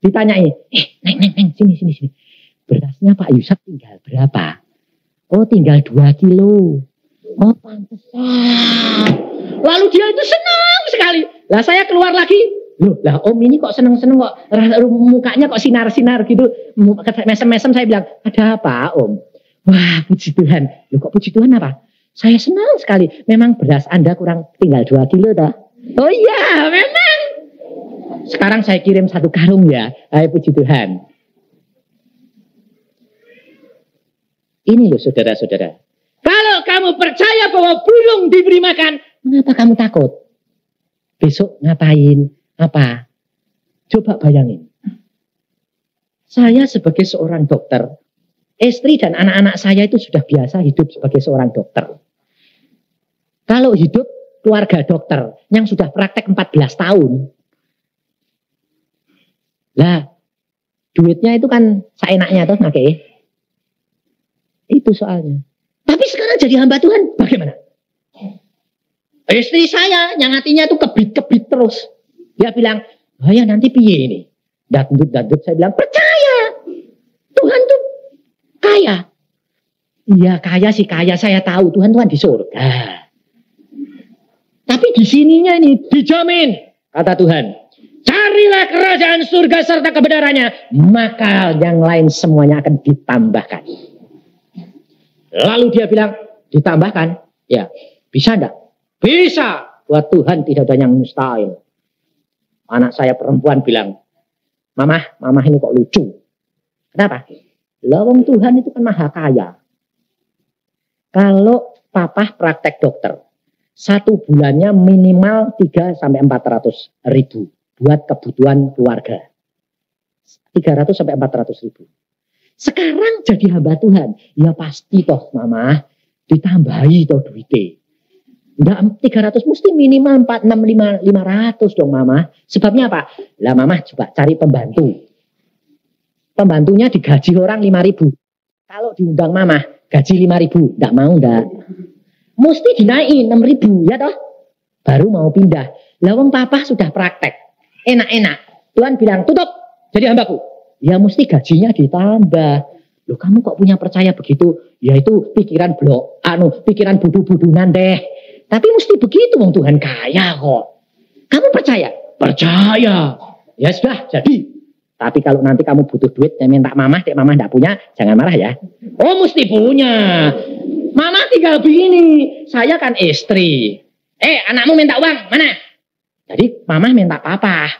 Ditanyai, Neng, sini. Berasnya Pak Yusak tinggal berapa? Oh, tinggal 2 kilo. Oh, pantesan. Lalu dia itu senang sekali. Lah saya keluar lagi. Loh, lah Om ini kok seneng-seneng kok. Mukanya kok sinar-sinar gitu. Mesem-mesem saya bilang, ada apa Om? Wah, puji Tuhan. Loh kok puji Tuhan apa? Saya senang sekali. Memang beras Anda kurang tinggal 2 kilo dah. Oh iya, memang. Sekarang saya kirim 1 karung ya. Hai puji Tuhan. Ini loh saudara-saudara. Kalau kamu percaya bahwa burung diberi makan, mengapa kamu takut? Besok ngapain? Apa? Coba bayangin. Saya sebagai seorang dokter, istri dan anak-anak saya itu sudah biasa hidup sebagai seorang dokter. Kalau hidup keluarga dokter yang sudah praktek 14 tahun, lah duitnya itu kan seenaknya tuh ngake. Itu soalnya. Tapi sekarang jadi hamba Tuhan, bagaimana? Istri saya yang hatinya itu kebit-kebit terus. Dia bilang, oh ya nanti piye ini? Dandut. Saya bilang, percaya. Tuhan tuh kaya. Iya kaya sih kaya, saya tahu. Tuhan di surga. Tapi di sininya ini dijamin, kata Tuhan. Carilah kerajaan surga serta kebenarannya. Maka yang lain semuanya akan ditambahkan. Lalu dia bilang, ditambahkan? Ya, bisa enggak? Bisa. Buat Tuhan tidak ada yang mustahil. Anak saya perempuan bilang, Mama ini kok lucu. Kenapa? Lawang Tuhan itu kan maha kaya. Kalau papa praktek dokter, 1 bulannya minimal 300-400 ribu buat kebutuhan keluarga. 300 sampai 400 ribu. Sekarang jadi hamba Tuhan, ya pasti toh Mama ditambahi toh duitnya. Enggak 300 mesti minimal 500 dong Mama. Sebabnya apa? Lah Mama coba cari pembantu. Pembantunya digaji orang 5.000. Kalau diundang Mama gaji 5.000, enggak mau enggak. Mesti dinaikin 6.000 ya toh. Baru mau pindah. Lah wong papa sudah praktek. Enak-enak. Tuhan bilang tutup jadi hambaku. Ya mesti gajinya ditambah. Loh kamu kok punya percaya begitu? Ya itu pikiran pikiran budu-budunan deh. Tapi mesti begitu wong Tuhan kaya kok. Kamu percaya? Percaya. Ya sudah jadi. Tapi kalau nanti kamu butuh duit yang minta Mama, dek Mama enggak punya, jangan marah ya. Oh mesti punya. Mama tinggal begini. Saya kan istri. Anakmu minta uang, mana? Jadi mama minta papa.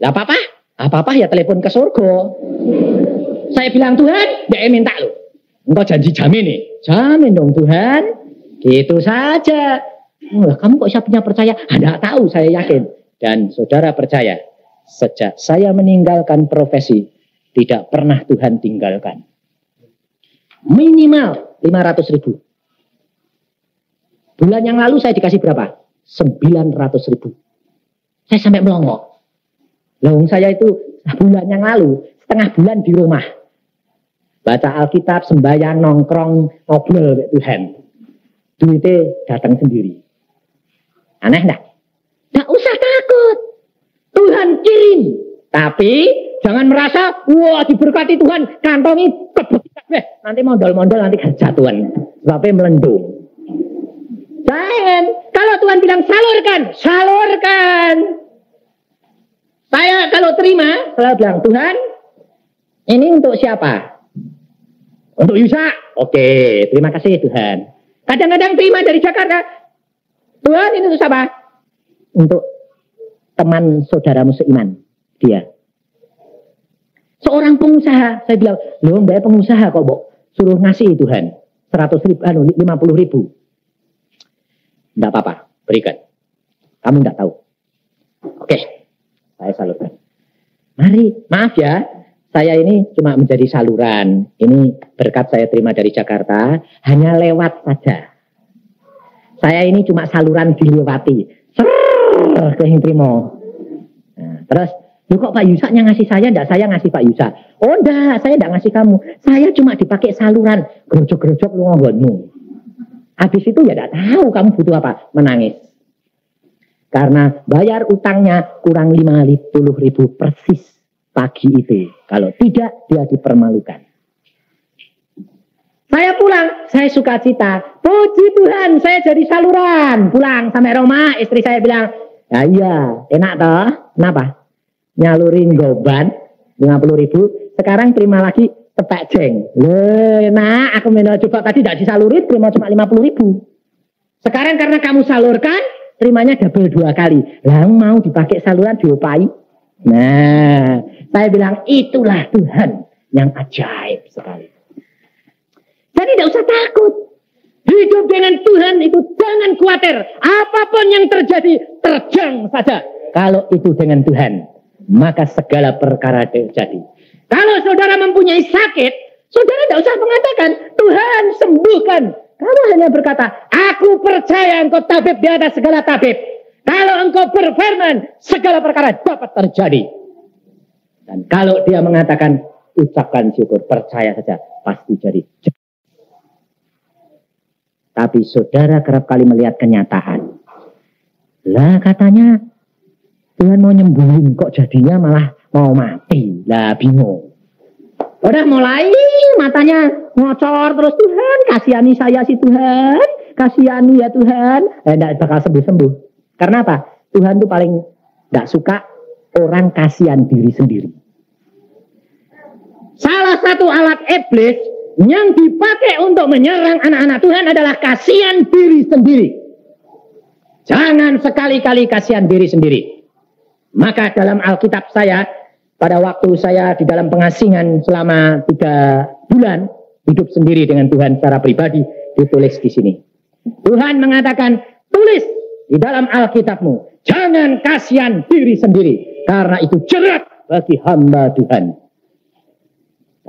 Lah papa? Papa ya telepon ke surga. Saya bilang, Tuhan, dia minta loh. Engkau janji jamin nih. Jamin dong Tuhan. Gitu saja. Kamu kok siapnya percaya? Tidak tahu, saya yakin. Dan saudara percaya, sejak saya meninggalkan profesi, tidak pernah Tuhan tinggalkan. Minimal 500.000. Bulan yang lalu saya dikasih berapa? 900.000. Saya sampai melongo. Loh, saya itu bulan yang lalu, setengah bulan di rumah. Baca Alkitab, sembahyang, nongkrong, ngobrol dengan Tuhan. Duitnya datang sendiri. Aneh enggak? Enggak usah takut. Tuhan kirim. Tapi jangan merasa, wah diberkati Tuhan, kantongi kebek. Nanti mondol-mondol, nanti jatuhan. Sebabnya melendung. Jangan. Kalau Tuhan bilang salurkan, salurkan. Saya kalau terima, saya bilang, Tuhan, ini untuk siapa? Untuk Yusa. Oke, terima kasih Tuhan. Kadang-kadang terima dari Jakarta. Tuhan, ini untuk siapa? Untuk teman saudaramu seiman. Dia. Seorang pengusaha. Saya bilang, loh mbak pengusaha kok, Bok. Suruh ngasih Tuhan. 100.000, 50.000. Tidak apa-apa, berikan. Kamu tidak tahu. Oke, saya salurkan. Mari, maaf ya, saya ini cuma menjadi saluran. Ini berkat saya terima dari Jakarta, hanya lewat saja. Saya ini cuma saluran dilewati. Serrrr, terima. Nah, terus, lu kok Pak Yusa ngasih saya, enggak saya ngasih Pak Yusa. Oh enggak, saya enggak ngasih kamu. Saya cuma dipakai saluran, gerojok-gerojok lu ngomongmu. Habis itu ya tidak tahu kamu butuh apa. Menangis. Karena bayar utangnya kurang 50.000 persis pagi itu. Kalau tidak, dia dipermalukan. Saya pulang, saya sukacita. Puji Tuhan, saya jadi saluran. Pulang sampai rumah, istri saya bilang, ya iya, enak toh. Kenapa? Nyalurin goban 50.000. Sekarang terima lagi tepak jeng. Nah, aku coba tadi tidak disalurin, terima cuma 50.000. Sekarang karena kamu salurkan, terimanya double 2 kali. Lah mau dipakai saluran diopai. Nah, saya bilang itulah Tuhan yang ajaib sekali. Jadi tidak usah takut. Hidup dengan Tuhan itu jangan khawatir. Apapun yang terjadi, terjang saja. Kalau itu dengan Tuhan, maka segala perkara terjadi. Kalau saudara mempunyai sakit, saudara tidak usah mengatakan, Tuhan sembuhkan. Kamu hanya berkata, aku percaya engkau tabib di atas segala tabib. Kalau engkau berfirman, segala perkara dapat terjadi. Dan kalau dia mengatakan, ucapkan syukur, percaya saja, pasti jadi. Tapi saudara kerap kali melihat kenyataan. Lah katanya, Tuhan mau nyembuhin, kok jadinya malah mau mati. Lah bingung. Udah mulai matanya ngocor terus, Tuhan kasihani saya sih Tuhan. Kasihani ya Tuhan. Enggak bakal sembuh-sembuh. Karena apa? Tuhan tuh paling gak suka orang kasihan diri sendiri. Salah satu alat iblis yang dipakai untuk menyerang anak-anak Tuhan adalah kasihan diri sendiri. Jangan sekali-kali kasihan diri sendiri. Maka dalam Alkitab saya, pada waktu saya di dalam pengasingan selama 3 bulan, hidup sendiri dengan Tuhan secara pribadi, ditulis di sini. Tuhan mengatakan, tulis di dalam Alkitabmu, jangan kasihan diri sendiri, karena itu jerat bagi hamba Tuhan.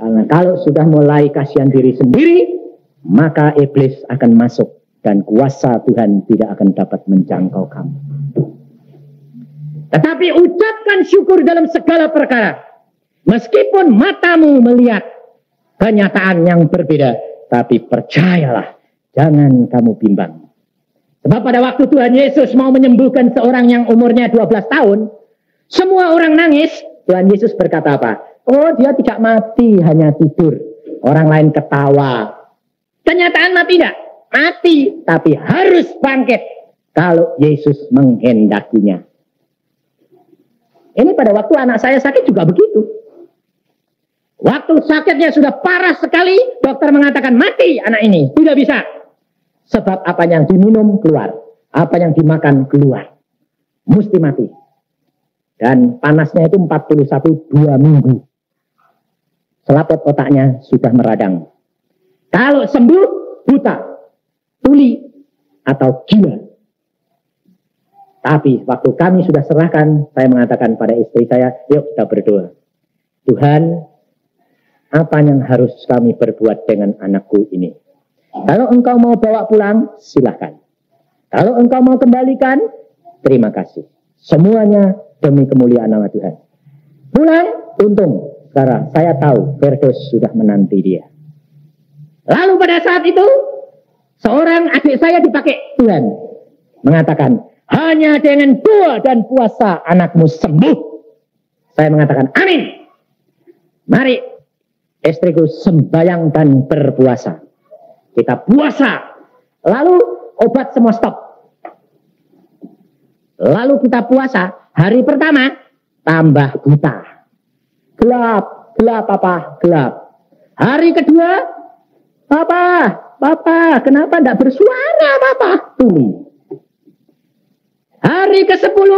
Karena kalau sudah mulai kasihan diri sendiri, maka iblis akan masuk dan kuasa Tuhan tidak akan dapat menjangkau kamu. Tetapi ucapkan syukur dalam segala perkara. Meskipun matamu melihat kenyataan yang berbeda, tapi percayalah, jangan kamu bimbang. Sebab pada waktu Tuhan Yesus mau menyembuhkan seorang yang umurnya 12 tahun, semua orang nangis. Tuhan Yesus berkata apa? Oh, dia tidak mati, hanya tidur. Orang lain ketawa. Kenyataan mati tidak? Mati, tapi harus bangkit kalau Yesus menghendakinya. Ini pada waktu anak saya sakit juga begitu. Waktu sakitnya sudah parah sekali, dokter mengatakan mati anak ini. Tidak bisa. Sebab apa yang diminum keluar. Apa yang dimakan keluar. Mesti mati. Dan panasnya itu 2 minggu. Selaput otaknya sudah meradang. Kalau sembuh, buta, tuli, atau gila. Tapi waktu kami sudah serahkan, saya mengatakan pada istri saya, yuk kita berdoa. Tuhan, apa yang harus kami perbuat dengan anakku ini? Kalau engkau mau bawa pulang, silahkan. Kalau engkau mau kembalikan, terima kasih. Semuanya demi kemuliaan nama Tuhan. Pulang, untung. Sekarang saya tahu Firdaus sudah menanti dia. Lalu pada saat itu, seorang adik saya dipakai Tuhan. Mengatakan, hanya dengan doa dan puasa anakmu sembuh. Saya mengatakan, amin. Mari, istriku sembahyang dan berpuasa. Kita puasa. Lalu obat semua stop. Lalu kita puasa. Hari pertama, tambah buta. Gelap, gelap Papa, gelap. Hari kedua, Papa, kenapa tidak bersuara Papa? Tuli. Hari ke-10,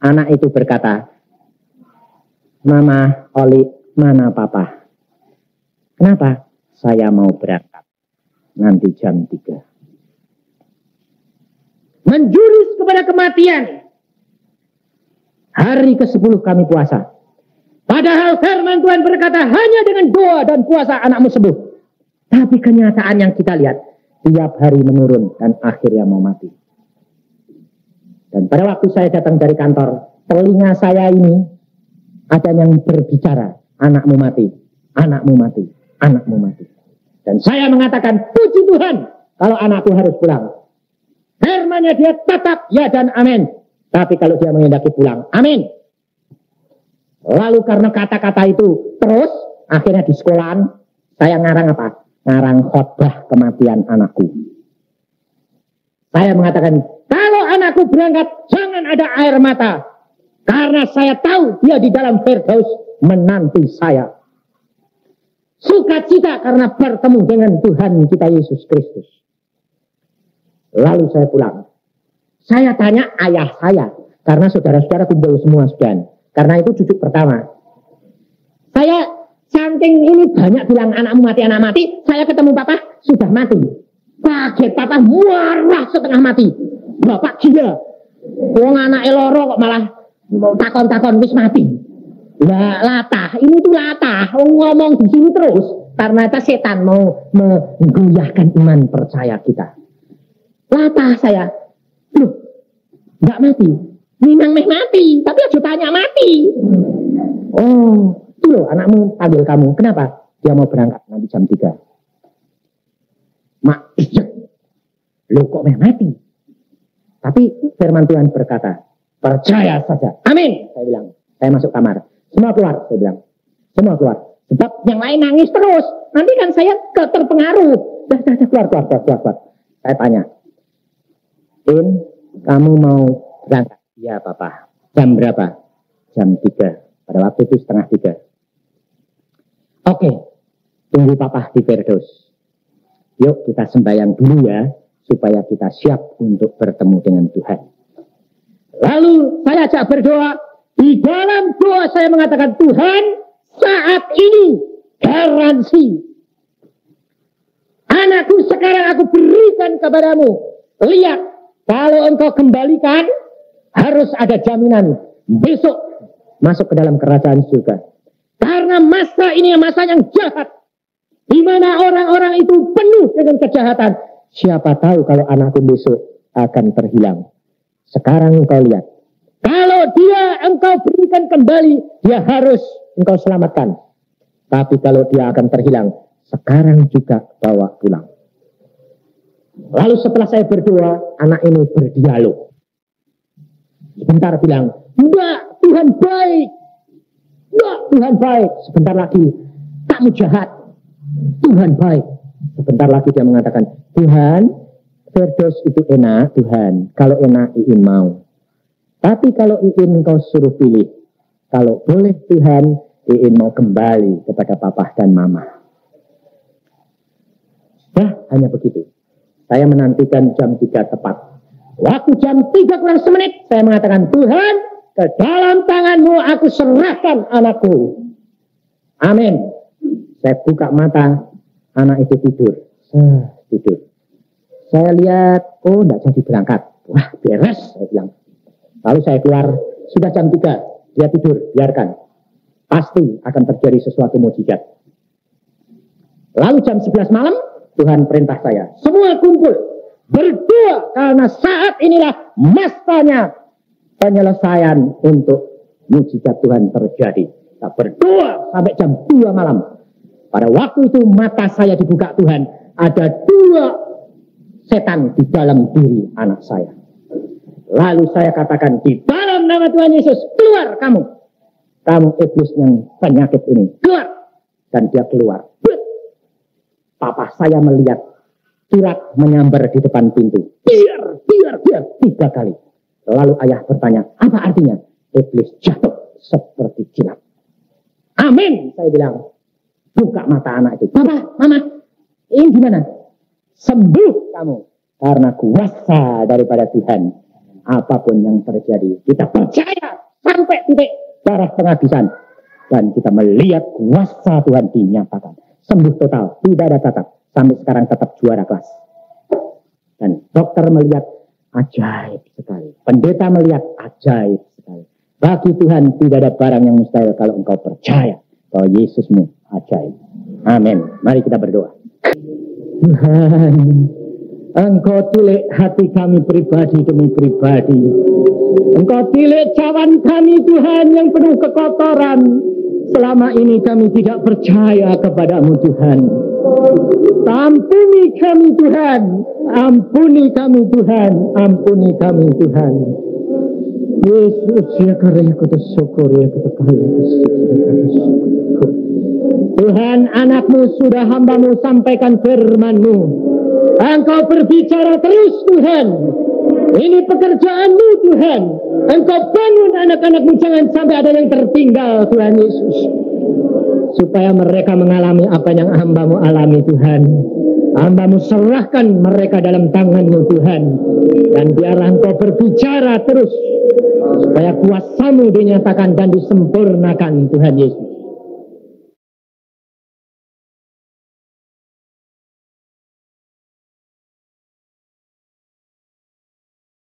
anak itu berkata, Mama, Oli, mana Papa? Kenapa? Saya mau berangkat. Nanti jam 3. Menjurus kepada kematian. Hari ke-10 kami puasa. Padahal firman Tuhan berkata, hanya dengan doa dan puasa anakmu sembuh. Tapi kenyataan yang kita lihat, tiap hari menurun dan akhirnya mau mati. Dan pada waktu saya datang dari kantor, telinga saya ini ada yang berbicara, anakmu mati, anakmu mati, anakmu mati. Dan saya mengatakan, puji Tuhan, kalau anakku harus pulang. Firman-Nya dia tetap ya dan amin. Tapi kalau dia mengendaki pulang, amin. Lalu karena kata-kata itu terus, akhirnya di sekolahan, saya ngarang apa? Ngarang khotbah kematian anakku. Saya mengatakan, kalau anakku berangkat, jangan ada air mata. Karena saya tahu dia di dalam Firdaus menanti saya. Sukacita karena bertemu dengan Tuhan kita Yesus Kristus. Lalu saya pulang. Saya tanya ayah saya. Karena saudara-saudara kumpul semua sudah. Karena itu cucu pertama. Saya saking ini banyak bilang anakmu mati, anak mati. Saya ketemu papa sudah mati. Kaget papa marah setengah mati. Bapak gila. Wong anak eloro kok malah takon-takon wis mati. Lah latah, ini tuh latah. Ngomong di sini terus karena itu setan mau menggoyahkan iman percaya kita. Latah saya. Loh, enggak mati. Memang mati, tapi aja tanya mati. Oh, itu loh anakmu panggil kamu. Kenapa? Dia mau berangkat nanti jam 3. Mak, iya. Loh kok mati? Tapi firman Tuhan berkata, percaya saja. Amin. Saya bilang, saya masuk kamar. Semua keluar, saya bilang. Semua keluar. Sebab yang lain nangis terus. Nanti kan saya terpengaruh. Dah, keluar. Saya tanya, kamu mau berangkat? Ya papa. Jam berapa? Jam 3. Pada waktu itu 2:30. Oke. Tunggu papa di Firdaus. Yuk kita sembahyang dulu ya. Supaya kita siap untuk bertemu dengan Tuhan. Lalu saya ajak berdoa. Di dalam doa saya mengatakan, Tuhan saat ini garansi. Anakku sekarang aku berikan kepadamu. Lihat. Kalau engkau kembalikan, harus ada jaminan besok masuk ke dalam kerajaan surga. Karena masa ini masa yang jahat. Di mana orang-orang itu penuh dengan kejahatan. Siapa tahu kalau anakku besok akan terhilang. Sekarang engkau lihat. Kalau dia engkau berikan kembali, dia harus engkau selamatkan. Tapi kalau dia akan terhilang, sekarang juga bawa pulang. Lalu setelah saya berdoa, anak ini berdialog. Sebentar bilang, enggak, Tuhan baik. Enggak, Tuhan baik. Sebentar lagi, kamu jahat. Tuhan baik. Sebentar lagi dia mengatakan, Tuhan, Firdaus itu enak, Tuhan. Kalau enak, Iin mau. Tapi kalau Iin kau suruh pilih, kalau boleh Tuhan, Iin mau kembali kepada papa dan mama. Hanya begitu. Saya menantikan jam 3 tepat. Waktu jam 3 kurang semenit, saya mengatakan, Tuhan, ke dalam tangan-Mu aku serahkan anakku. Amin. Saya buka mata, anak itu tidur. Tidur. Saya lihat, oh tidak jadi berangkat. Wah beres, saya bilang. Lalu saya keluar, sudah jam 3, dia tidur, biarkan. Pasti akan terjadi sesuatu mukjizat. Lalu jam 11 malam, Tuhan perintah saya, semua kumpul, berdoa, karena saat inilah masanya penyelesaian untuk mukjizat Tuhan terjadi. Kita berdoa sampai jam 2 malam. Pada waktu itu mata saya dibuka Tuhan, ada 2 setan di dalam diri anak saya. Lalu saya katakan, di dalam nama Tuhan Yesus, keluar kamu. Kamu iblis yang penyakit ini, keluar. Dan dia keluar. Papa saya melihat surat menyambar di depan pintu. Biar, 3 kali. Lalu ayah bertanya, apa artinya? Iblis jatuh seperti jinak. Amin, saya bilang. Buka mata anak itu. Papa, mama, ini gimana? Sembuh kamu. Karena kuasa daripada Tuhan. Apapun yang terjadi, kita percaya sampai titik darah penghabisan. Dan kita melihat kuasa Tuhan dinyatakan. Sembuh total, tidak ada cacat. Sampai sekarang tetap juara kelas. Dan dokter melihat ajaib sekali. Pendeta melihat ajaib sekali. Bagi Tuhan tidak ada barang yang mustahil kalau engkau percaya bahwa Yesusmu ajaib. Amin. Mari kita berdoa. Tuhan, Engkau tilik hati kami pribadi demi pribadi. Engkau tilik cawan kami Tuhan yang penuh kekotoran. Selama ini kami tidak percaya kepadamu Tuhan. Ampuni kami Tuhan. Ampuni kami Tuhan. Ampuni kami Tuhan. Yesus ya karya kutus syukur ya kutus Tuhan, anakmu sudah hambamu sampaikan firman-Mu. Engkau berbicara terus Tuhan. Ini pekerjaanmu Tuhan. Engkau bangun anak-anakmu, jangan sampai ada yang tertinggal Tuhan Yesus. Supaya mereka mengalami apa yang hamba-Mu alami Tuhan. Hamba-Mu serahkan mereka dalam tangan-Mu Tuhan. Dan biarlah Engkau berbicara terus. Supaya kuasa-Mu dinyatakan dan disempurnakan Tuhan Yesus.